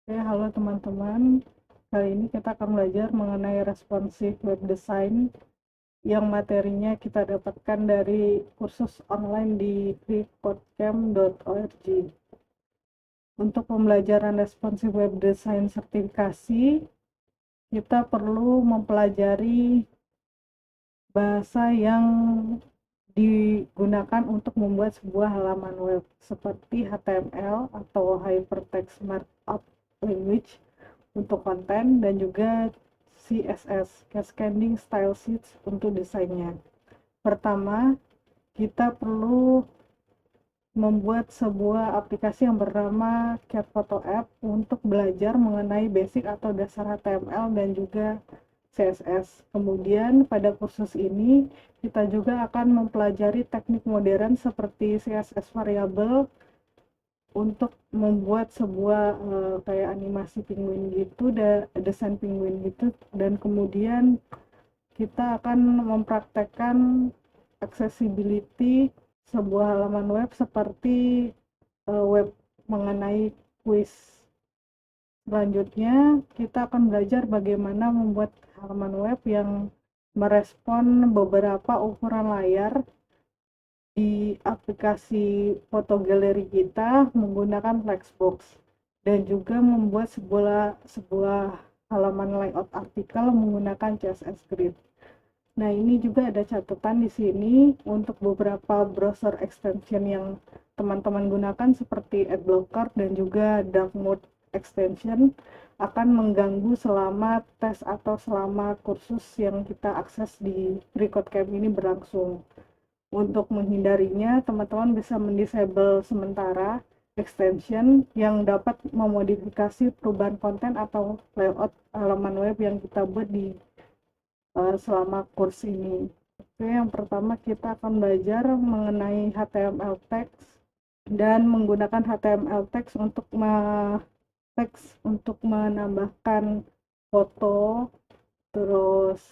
Oke, halo teman-teman. Kali ini kita akan belajar mengenai responsive web design yang materinya kita dapatkan dari kursus online di freecodecamp.org. Untuk pembelajaran responsive web design sertifikasi, kita perlu mempelajari bahasa yang digunakan untuk membuat sebuah halaman web seperti HTML atau Hypertext Markup Language untuk konten, dan juga CSS, Cascading Style Sheets, untuk desainnya. Pertama, kita perlu membuat sebuah aplikasi yang bernama Cat Photo App untuk belajar mengenai basic atau dasar HTML dan juga CSS. Kemudian pada kursus ini kita juga akan mempelajari teknik modern seperti CSS variable untuk membuat sebuah kayak animasi penguin gitu, desain penguin gitu, dan kemudian kita akan mempraktekkan accessibility sebuah halaman web seperti web mengenai kuis. Selanjutnya kita akan belajar bagaimana membuat halaman web yang merespon beberapa ukuran layar di aplikasi foto galeri kita menggunakan Flexbox, dan juga membuat sebuah halaman layout artikel menggunakan CSS Grid. Nah, ini juga ada catatan di sini untuk beberapa browser extension yang teman-teman gunakan seperti Adblocker dan juga Dark Mode extension akan mengganggu selama tes atau selama kursus yang kita akses di FreeCodeCamp ini berlangsung. Untuk menghindarinya, teman-teman bisa mendisable sementara extension yang dapat memodifikasi perubahan konten atau layout halaman web yang kita buat di selama kurs ini. Oke, yang pertama kita akan belajar mengenai HTML text dan menggunakan HTML text untuk menambahkan foto, terus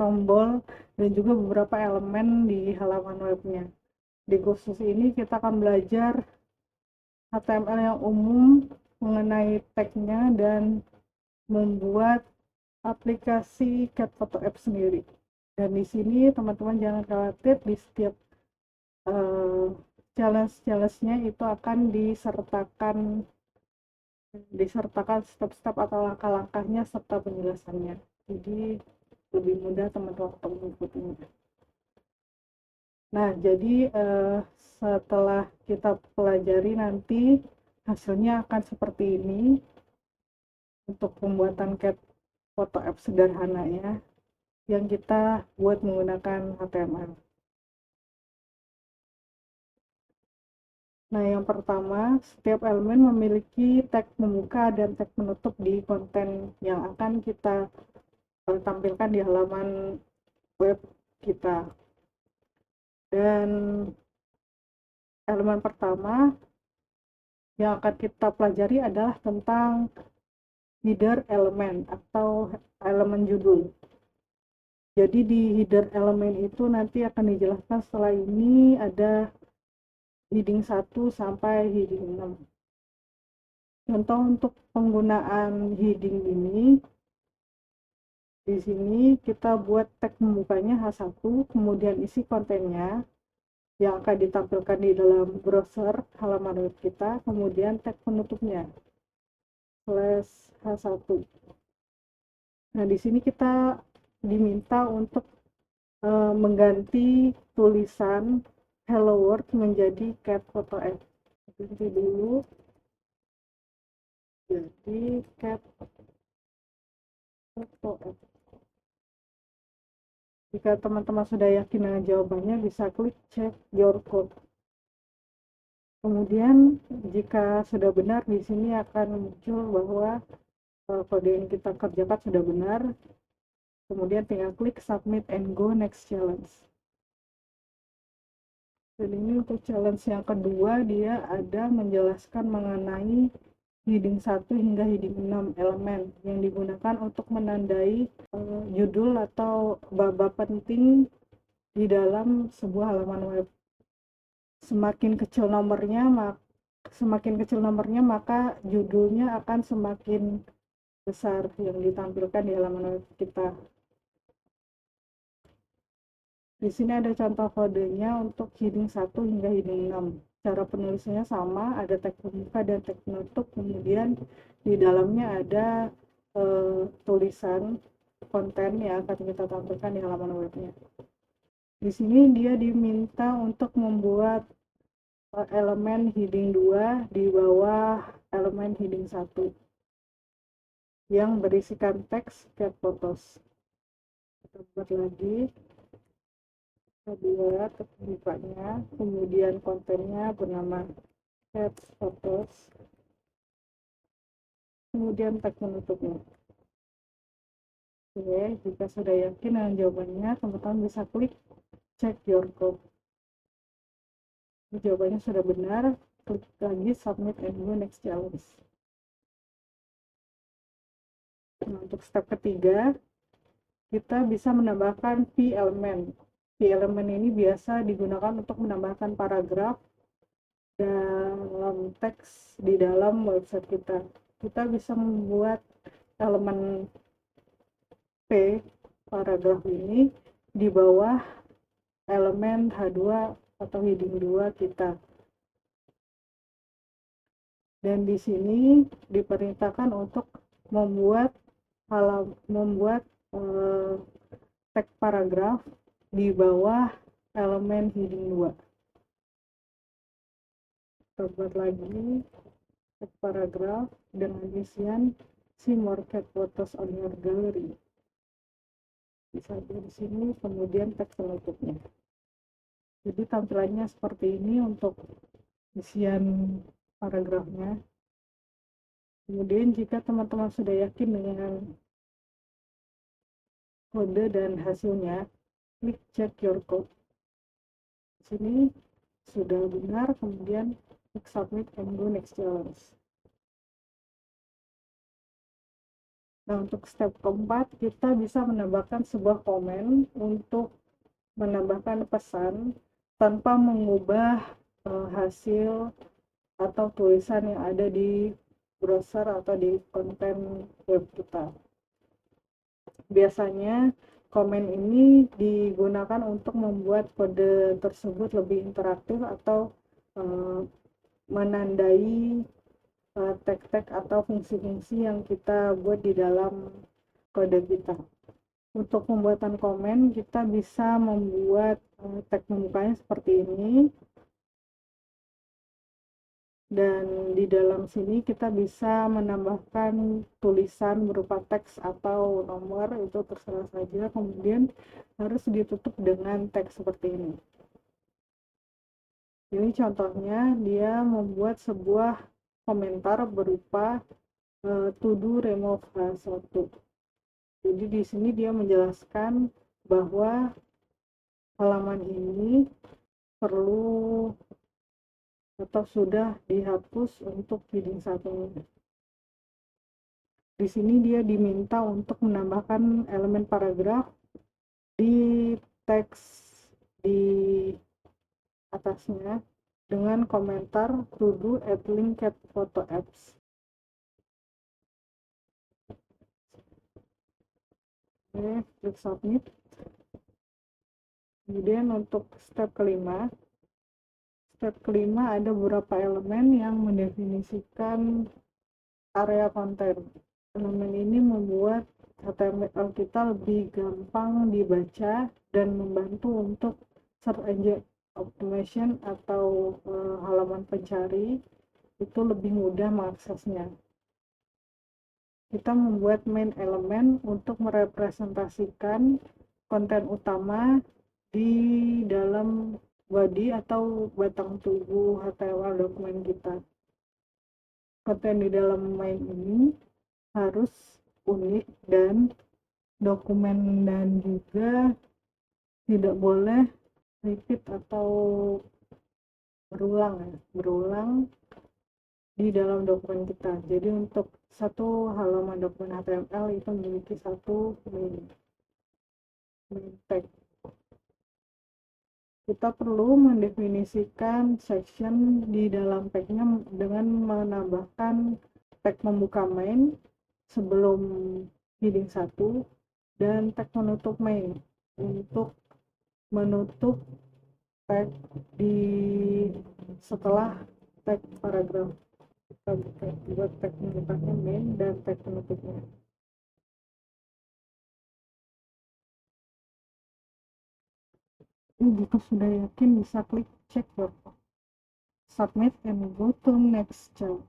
tombol, dan juga beberapa elemen di halaman webnya. Di kursus ini kita akan belajar HTML yang umum mengenai tag-nya dan membuat aplikasi Cat Photo App sendiri. Dan di sini teman-teman jangan khawatir, di setiap challenge-challenge-nya itu akan disertakan step-step atau langkah-langkahnya serta penjelasannya. Jadi lebih mudah teman-teman untuk mengikutinya. Nah, jadi setelah kita pelajari nanti hasilnya akan seperti ini untuk pembuatan cat photo app sederhana ya, yang kita buat menggunakan HTML. Nah, yang pertama, setiap elemen memiliki tag pembuka dan tag penutup di konten yang akan kita tampilkan di halaman web kita. Dan elemen pertama yang akan kita pelajari adalah tentang header elemen atau elemen judul. Jadi di header elemen itu nanti akan dijelaskan setelah ini ada heading 1 sampai heading 6. Contoh untuk penggunaan heading ini, di sini kita buat tag pembukanya H1, kemudian isi kontennya yang akan ditampilkan di dalam browser halaman web kita, kemudian tag penutupnya /H1. Nah, di sini kita diminta untuk mengganti tulisan Hello World menjadi Cat Photo App. Ganti dulu jadi Cat Photo App. Jika teman-teman sudah yakin dengan jawabannya, bisa klik check your code. Kemudian jika sudah benar, di sini akan muncul bahwa kode yang kita kerjakan sudah benar. Kemudian tinggal klik submit and go next challenge. Dan ini untuk challenge yang kedua, dia ada menjelaskan mengenai heading 1 hingga heading 6 elemen yang digunakan untuk menandai judul atau bab penting di dalam sebuah halaman web. Semakin kecil nomornya, semakin kecil nomornya maka judulnya akan semakin besar yang ditampilkan di halaman web kita. Di sini ada contoh kodenya untuk heading 1 hingga heading 6. Cara penulisannya sama, ada teks pembuka dan teks penutup, kemudian di dalamnya ada tulisan konten yang akan kita tampilkan di halaman webnya. Di sini dia diminta untuk membuat elemen heading 2 di bawah elemen heading 1 yang berisikan teks get photos. Kita buat lagi, kita buat bukanya, kemudian kontennya bernama get photos, kemudian teks penutupnya. Oke, jika sudah yakin dengan jawabannya, teman-teman bisa klik check your code. Jawabannya sudah benar, klik lagi submit and go next challenge. Nah, untuk step ketiga, kita bisa menambahkan p element. P element ini biasa digunakan untuk menambahkan paragraf dalam teks di dalam website kita. Kita bisa membuat elemen P paragraf ini di bawah elemen H2 atau heading 2 kita. Dan di sini diperintahkan untuk membuat teks paragraf di bawah elemen heading 2. Kita buat lagi teks paragraf dengan isian see more cat photos on your gallery. Bisa di sini, kemudian teks penutupnya. Jadi tampilannya seperti ini untuk isian paragrafnya. Kemudian jika teman-teman sudah yakin dengan kode dan hasilnya, klik check your code. Di sini sudah benar, kemudian klik submit and go next challenge. Nah, untuk step keempat, kita bisa menambahkan sebuah komen untuk menambahkan pesan tanpa mengubah hasil atau tulisan yang ada di browser atau di konten web kita. Biasanya komen ini digunakan untuk membuat kode tersebut lebih interaktif atau menandai tag-tag atau fungsi-fungsi yang kita buat di dalam kode kita. Untuk pembuatan komen, kita bisa membuat tag pembukanya seperti ini. Dan di dalam sini kita bisa menambahkan tulisan berupa teks atau nomor, itu terserah saja. Kemudian harus ditutup dengan teks seperti ini. Ini contohnya, dia membuat sebuah komentar berupa to do remove H1. Jadi di sini dia menjelaskan bahwa halaman ini perlu atau sudah dihapus untuk heading 1 ini. Di sini dia diminta untuk menambahkan elemen paragraf di teks di atasnya dengan komentar to do at link at photo apps. Oke, klik submit. Kemudian untuk step kelima ada beberapa elemen yang mendefinisikan area konten. Elemen ini membuat HTML kita lebih gampang dibaca dan membantu untuk search engine optimization atau halaman pencari itu lebih mudah mengaksesnya. Kita membuat main elemen untuk merepresentasikan konten utama di dalam body atau batang tubuh HTML dokumen kita. Konten di dalam main ini harus unik dan dokumen, dan juga tidak boleh repeat atau berulang di dalam dokumen kita. Jadi untuk satu halaman dokumen HTML itu memiliki satu main tag. kita perlu mendefinisikan section di dalam tag-nya dengan menambahkan tag membuka main sebelum heading 1 dan tag menutup main untuk menutup tag di setelah tag paragraf. Kita buat tag pembukanya main dan tag penutupnya. Jika sudah yakin bisa klik check workflow, submit and go to next job.